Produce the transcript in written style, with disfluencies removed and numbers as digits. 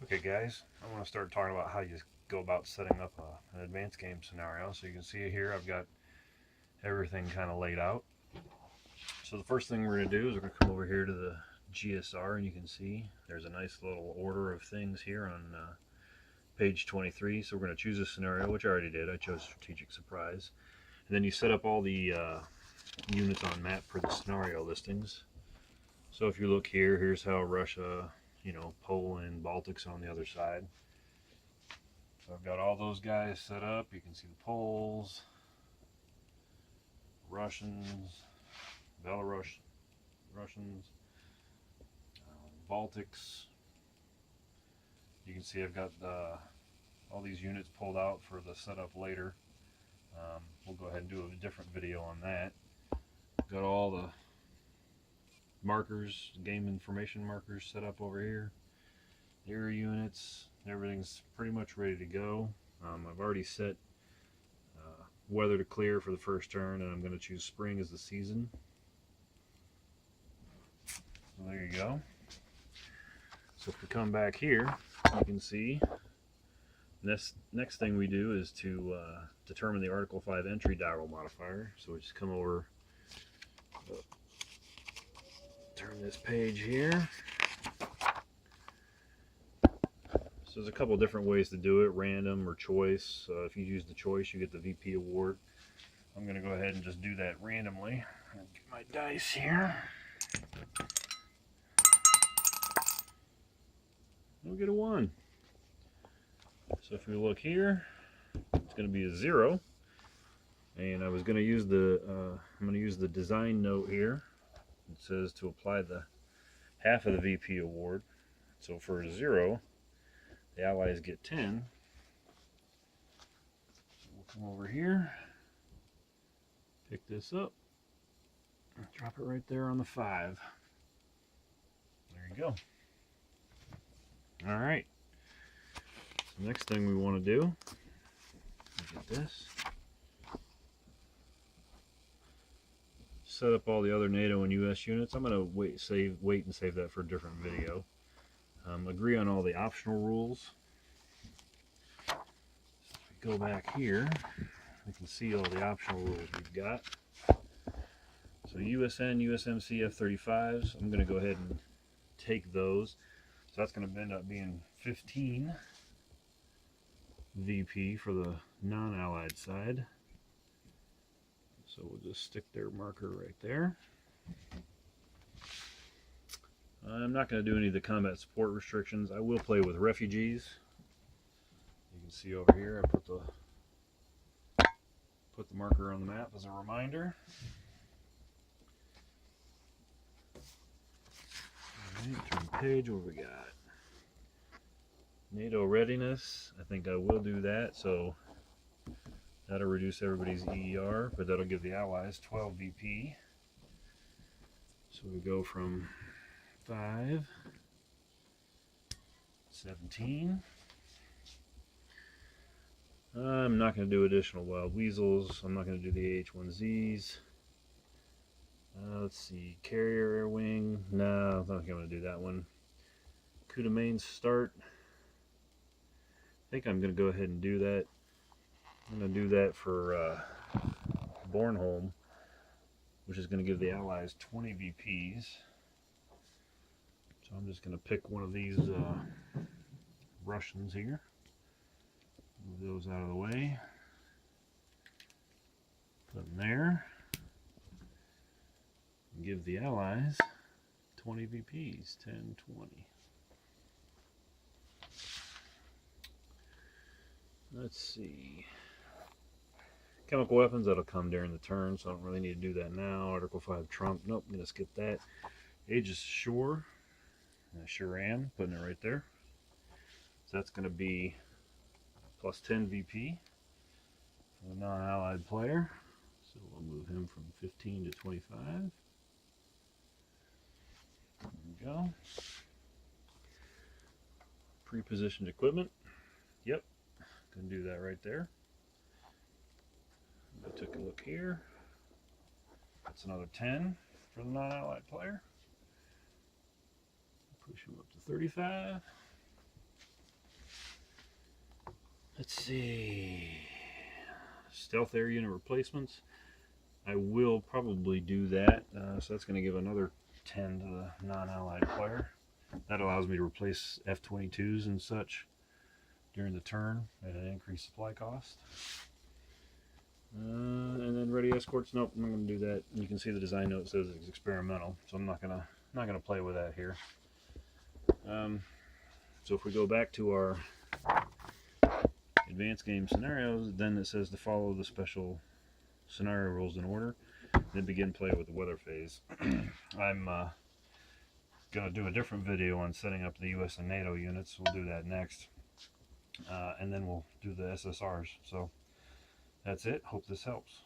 Okay guys, I want to start talking about how you go about setting up an advanced game scenario. So you can see here I've got everything kind of laid out. So the first thing we're going to do is we're going to come over here to the GSR, and you can see there's a nice little order of things here on page 23. So we're going to choose a scenario, which I already did. I chose strategic surprise. And then you set up all the units on map for the scenario listings. So if you look here, here's how Russia, Poland, Baltics on the other side. So I've got all those guys set up. You can see the Poles, Russians, Belarus, Russians, Baltics. You can see I've got all these units pulled out for the setup later. We'll go ahead and do a different video on that. Got all the markers, game information markers set up over here. Area units, everything's pretty much ready to go. I've already set weather to clear for the first turn, and I'm going to choose spring as the season. So there you go. So if we come back here, you can see next thing we do is to determine the Article 5 entry Roll Modifier. So we just come over, turn this page here. So there's a couple different ways to do it, random or choice. If you use the choice, you get the VP award. I'm going to go ahead and just do that randomly. I'll get my dice here. I'll get a 1. So if we look here, it's going to be a 0. And I was going to use the design note here. It says to apply the half of the VP award. So for a 0, the Allies get 10. So we'll come over here, pick this up, and drop it right there on the 5. There you go. All right. So next thing we want to do, get this, set up all the other NATO and US units. I'm going to wait and save that for a different video. Agree on all the optional rules. So if we go back here, we can see all the optional rules we've got. So USN, USMC, F-35s, I'm going to go ahead and take those. So that's going to end up being 15 VP for the non-allied side. So we'll just stick their marker right there. I'm not going to do any of the combat support restrictions. I will play with refugees. You can see over here I put the marker on the map as a reminder. Alright, turn the page. What we got? NATO readiness. I think I will do that. So that'll reduce everybody's EER, but that'll give the Allies 12 VP. So we go from 5, 17. I'm not going to do additional wild weasels. I'm not going to do the AH-1Zs. Let's see, carrier air wing. No, I'm not going to do that one. Coup de main start. I think I'm going to go ahead and do that. I'm going to do that for Bornholm, which is going to give the Allies 20 VPs. So I'm just going to pick one of these Russians here. Move those out of the way. Put them there. And give the Allies 20 VPs. 10, 20. Let's see. Chemical weapons, that'll come during the turn, so I don't really need to do that now. Article 5 Trump. Nope, I'm going to skip that. Aegis Shore. I sure am. Putting it right there. So that's going to be plus 10 VP for the non-allied player. So we'll move him from 15 to 25. There we go. Pre-positioned equipment. Yep. Can do that right there. I took a look here. That's another 10 for the non-allied player. Push him up to 35. Let's see. Stealth air unit replacements. I will probably do that. So that's going to give another 10 to the non-allied player. That allows me to replace F-22s and such during the turn at an increased supply cost. And then ready escorts. Nope, I'm not going to do that. You can see the design note says it's experimental, so I'm not gonna play with that here. So if we go back to our advanced game scenarios, then it says to follow the special scenario rules in order, then begin play with the weather phase. I'm gonna do a different video on setting up the US and NATO units. We'll do that next, and then we'll do the SSRs. So that's it. Hope this helps.